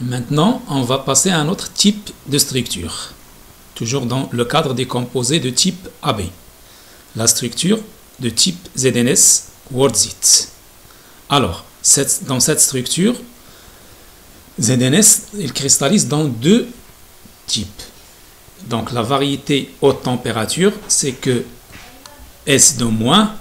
Maintenant, on va passer à un autre type de structure, toujours dans le cadre des composés de type AB. La structure de type ZNS WordZit. Alors, dans cette structure, ZNS, il cristallise dans deux types. Donc, la variété haute température, c'est que S de moins,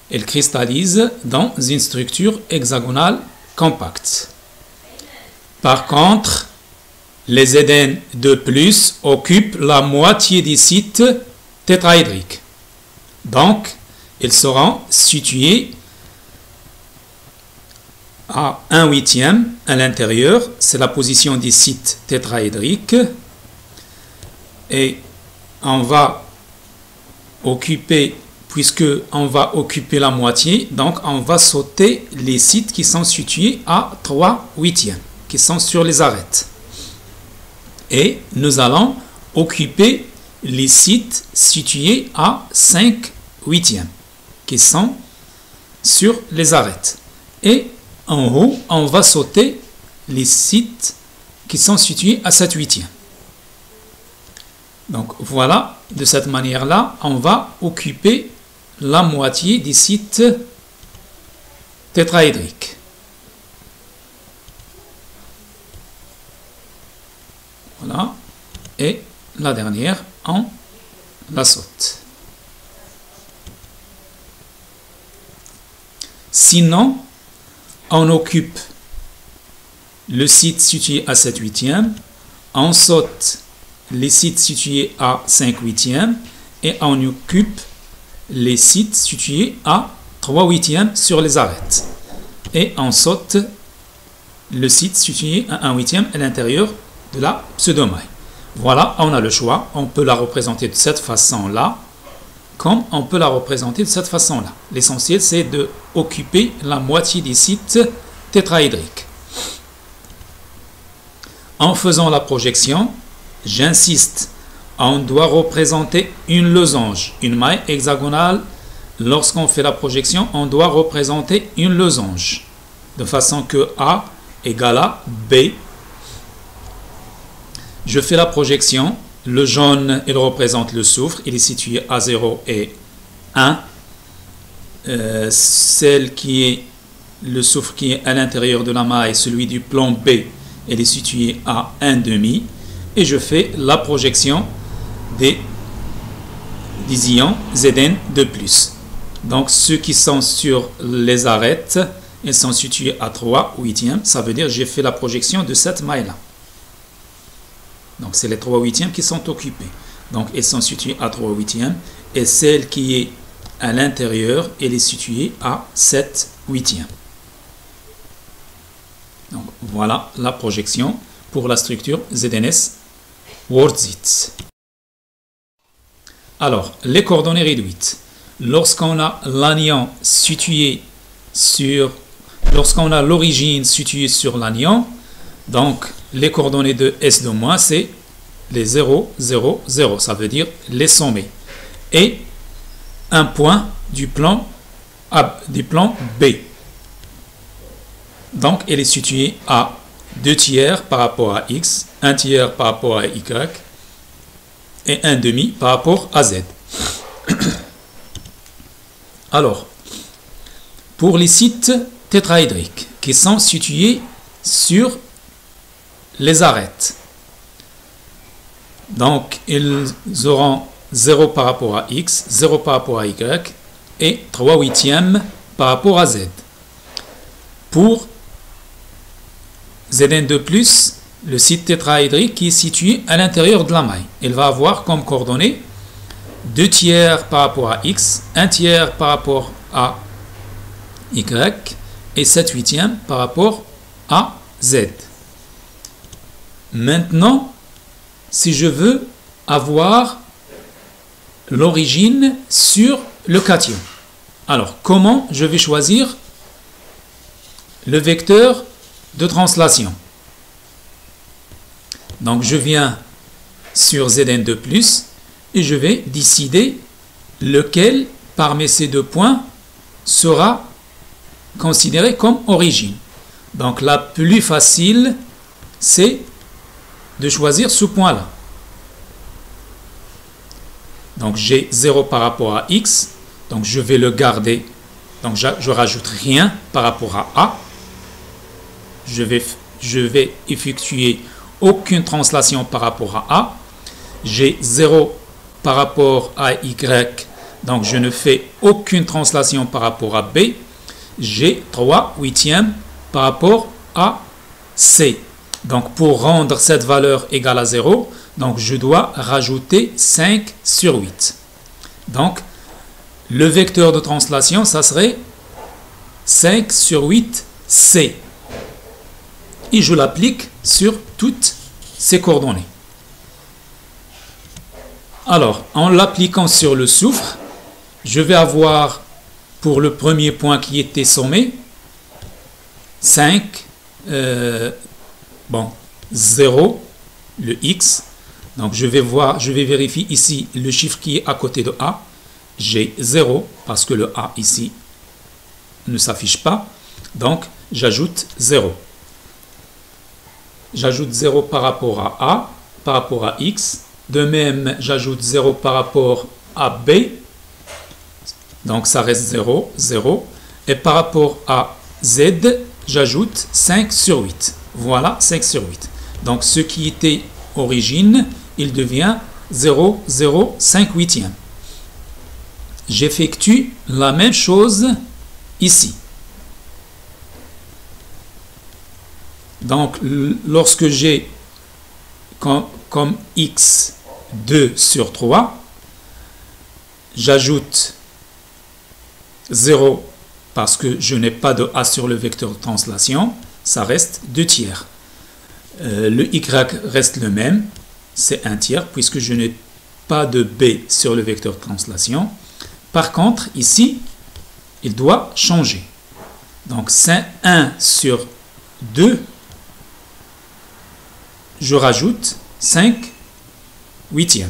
elle cristallise dans une structure hexagonale compacte. Par contre, les Zn de plus occupent la moitié des sites tétraédriques. Donc, ils seront situés à 1/8 à l'intérieur. C'est la position des sites tétraédriques. Et on va occuper, puisque on va occuper la moitié, donc on va sauter les sites qui sont situés à 3/8, qui sont sur les arêtes. Et nous allons occuper les sites situés à 5/8, qui sont sur les arêtes. Et en haut, on va sauter les sites qui sont situés à 7/8. Donc voilà, de cette manière-là, on va occuper la moitié des sites tétraédriques. Voilà. Et la dernière, on la saute. Sinon, on occupe le site situé à 7/8, on saute les sites situés à 5/8 et on occupe les sites situés à 3/8 sur les arêtes. Et on saute le site situé à 1/8 à l'intérieur de la pseudomaille. Voilà, on a le choix. On peut la représenter de cette façon-là, comme on peut la représenter de cette façon-là. L'essentiel, c'est de occuper la moitié des sites tétraédriques. En faisant la projection, j'insiste, on doit représenter une losange, une maille hexagonale. Lorsqu'on fait la projection, on doit représenter une losange, de façon que A égale à B. Je fais la projection. Le jaune, il représente le soufre. Il est situé à 0 et 1. Celle qui est le soufre qui est à l'intérieur de la maille, celui du plan B, il est situé à 1,5. Et je fais la projection des ions Zn de plus. Donc ceux qui sont sur les arêtes, ils sont situés à 3/8. Ça veut dire que j'ai fait la projection de cette maille-là. Donc c'est les 3/8 qui sont occupés. Donc elles sont situées à 3/8. Et celle qui est à l'intérieur, elle est située à 7/8. Donc voilà la projection pour la structure ZNS WordZit. Alors, les coordonnées réduites. Lorsqu'on a l'anion situé sur... Lorsqu'on a l'origine située sur l'anion, donc les coordonnées de S de moins, c'est les 0, 0, 0. Ça veut dire les sommets. Et un point du plan B. Donc, elle est située à 2/3 par rapport à X, 1/3 par rapport à Y et 1/2 par rapport à Z. Alors, pour les sites tétraédriques qui sont situés sur les arêtes, donc ils auront 0 par rapport à X, 0 par rapport à Y et 3/8 par rapport à Z. Pour Zn de plus, le site tétraédrique qui est situé à l'intérieur de la maille, il va avoir comme coordonnées 2/3 par rapport à X, 1/3 par rapport à Y et 7/8 par rapport à Z. Maintenant, si je veux avoir l'origine sur le cation, alors comment je vais choisir le vecteur de translation? Donc je viens sur Zn de plus et je vais décider lequel parmi ces deux points sera considéré comme origine. Donc la plus facile, c'est de choisir ce point-là. Donc j'ai 0 par rapport à x, donc je vais le garder. Donc je rajoute rien par rapport à a. Je vais effectuer aucune translation par rapport à a. J'ai 0 par rapport à y, donc je ne fais aucune translation par rapport à b. J'ai 3/8 par rapport à c. Donc pour rendre cette valeur égale à 0, donc je dois rajouter 5 sur 8. Donc le vecteur de translation, ça serait 5 sur 8 c. Et je l'applique sur toutes ces coordonnées. Alors, en l'appliquant sur le soufre, je vais avoir, pour le premier point qui était sommé, 5, 0, le x. Donc, je vais vérifier ici le chiffre qui est à côté de a. J'ai 0, parce que le a ici ne s'affiche pas. Donc, j'ajoute 0. J'ajoute 0 par rapport à a, par rapport à x. De même, j'ajoute 0 par rapport à b. Donc, ça reste 0, 0. Et par rapport à z, j'ajoute 5 sur 8. Voilà, 5 sur 8. Donc, ce qui était origine, il devient 0, 0, 5/8. J'effectue la même chose ici. Donc, lorsque j'ai comme x 2 sur 3, j'ajoute 0 parce que je n'ai pas de a sur le vecteur de translation, ça reste 2 tiers. Le y reste le même, c'est 1 tiers puisque je n'ai pas de b sur le vecteur de translation. Par contre, ici, il doit changer. Donc, c'est 1 sur 2, je rajoute 5/8.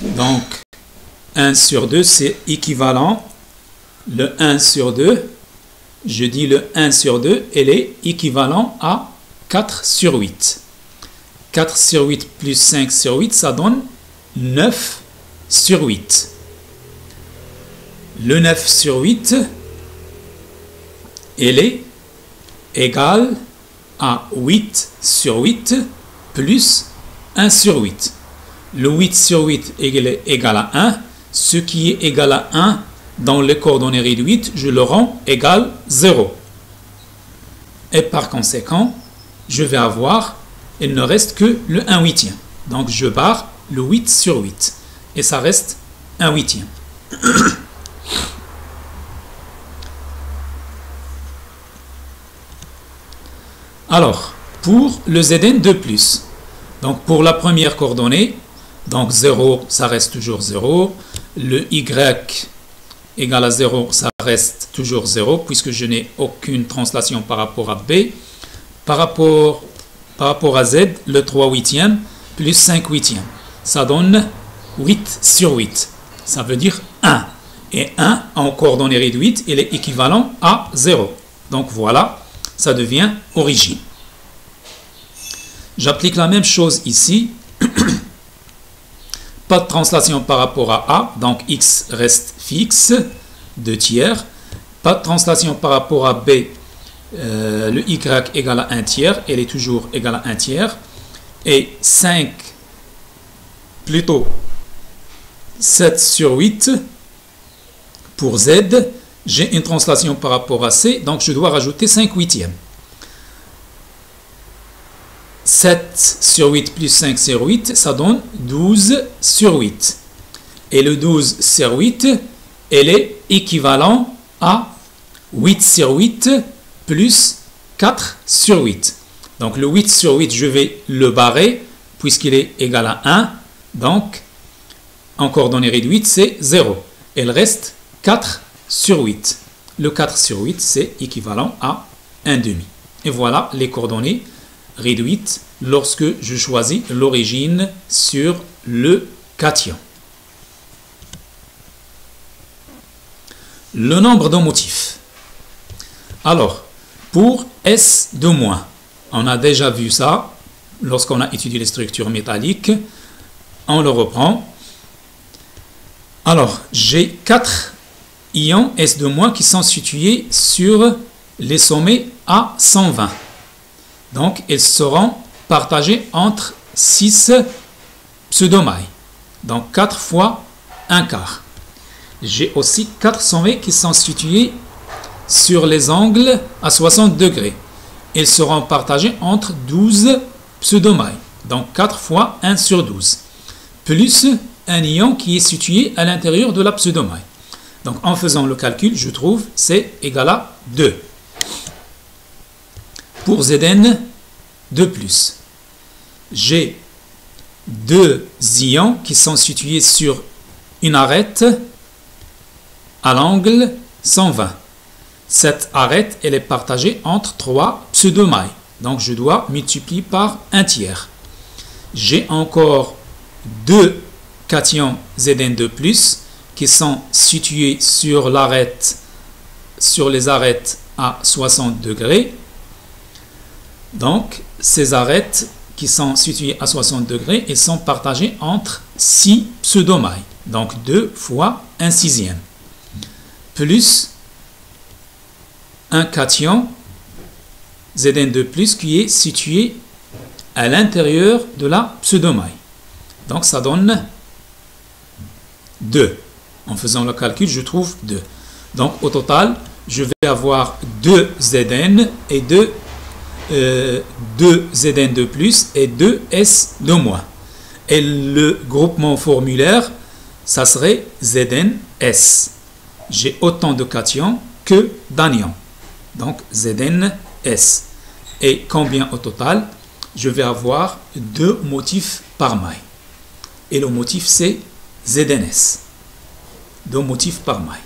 Donc, 1 sur 2, c'est équivalent. Le 1 sur 2, je dis le 1 sur 2, elle est équivalent à 4 sur 8. 4 sur 8 plus 5 sur 8, ça donne 9 sur 8. Le 9 sur 8, elle est égale à 8 sur 8 plus 1 sur 8. Le 8 sur 8 est égal à 1. Ce qui est égal à 1 dans les coordonnées réduites, je le rends égal 0. Et par conséquent, je vais avoir, il ne reste que le 1/8. Donc je barre le 8 sur 8. Et ça reste 1/8. Alors, pour le Zn de plus, donc pour la première coordonnée, donc 0, ça reste toujours 0. Le y égale à 0, ça reste toujours 0, puisque je n'ai aucune translation par rapport à b. Par rapport à z, le 3/8 plus 5/8, ça donne 8 sur 8. Ça veut dire 1. Et 1 en coordonnées réduites, il est équivalent à 0. Donc voilà, ça devient origine. J'applique la même chose ici. Pas de translation par rapport à a, donc x reste fixe, 2 tiers. Pas de translation par rapport à b, le y égale à 1 tiers, elle est toujours égale à 1 tiers. Et 5, plutôt 7 sur 8 pour z, j'ai une translation par rapport à c, donc je dois rajouter 5/8. 7 sur 8 plus 5 sur 8, ça donne 12 sur 8. Et le 12 sur 8, elle est équivalent à 8 sur 8 plus 4 sur 8. Donc le 8 sur 8, je vais le barrer puisqu'il est égal à 1. Donc, en coordonnées réduites, c'est 0. Il reste 4 sur 8. Le 4 sur 8, c'est équivalent à 1/2. Et voilà les coordonnées réduites lorsque je choisis l'origine sur le cation. Le nombre de motifs. Alors, pour S de moins. On a déjà vu ça lorsqu'on a étudié les structures métalliques. On le reprend. Alors, j'ai 4 ions S de moins qui sont situés sur les sommets à 120. Donc, ils seront partagés entre 6 pseudomailles. Donc, 4 fois 1 quart. J'ai aussi 4 sommets qui sont situés sur les angles à 60 degrés. Ils seront partagés entre 12 pseudomailles. Donc, 4 fois 1 sur 12. Plus un ion qui est situé à l'intérieur de la pseudomaille. Donc, en faisant le calcul, je trouve c'est égal à 2. Pour Zn de plus, j'ai 2 ions qui sont situés sur une arête à l'angle 120. Cette arête, elle est partagée entre 3 pseudomailles. Donc, je dois multiplier par 1 tiers. J'ai encore 2 cations Zn2+, qui sont situés sur l'arête, sur les arêtes à 60 degrés. Donc, ces arêtes qui sont situées à 60 degrés, elles sont partagées entre 6 pseudomailles. Donc, 2 fois 1 sixième. Plus un cation Zn2+, qui est situé à l'intérieur de la pseudomaille. Donc, ça donne 2. En faisant le calcul, je trouve 2. Donc, au total, je vais avoir 2 Zn et 2 Zn2+, et 2 S de moins. Et le groupement formulaire, ça serait ZnS. J'ai autant de cations que d'anions. Donc, ZnS. Et combien au total? Je vais avoir 2 motifs par maille. Et le motif, c'est ZnS. 2 motifs par maille.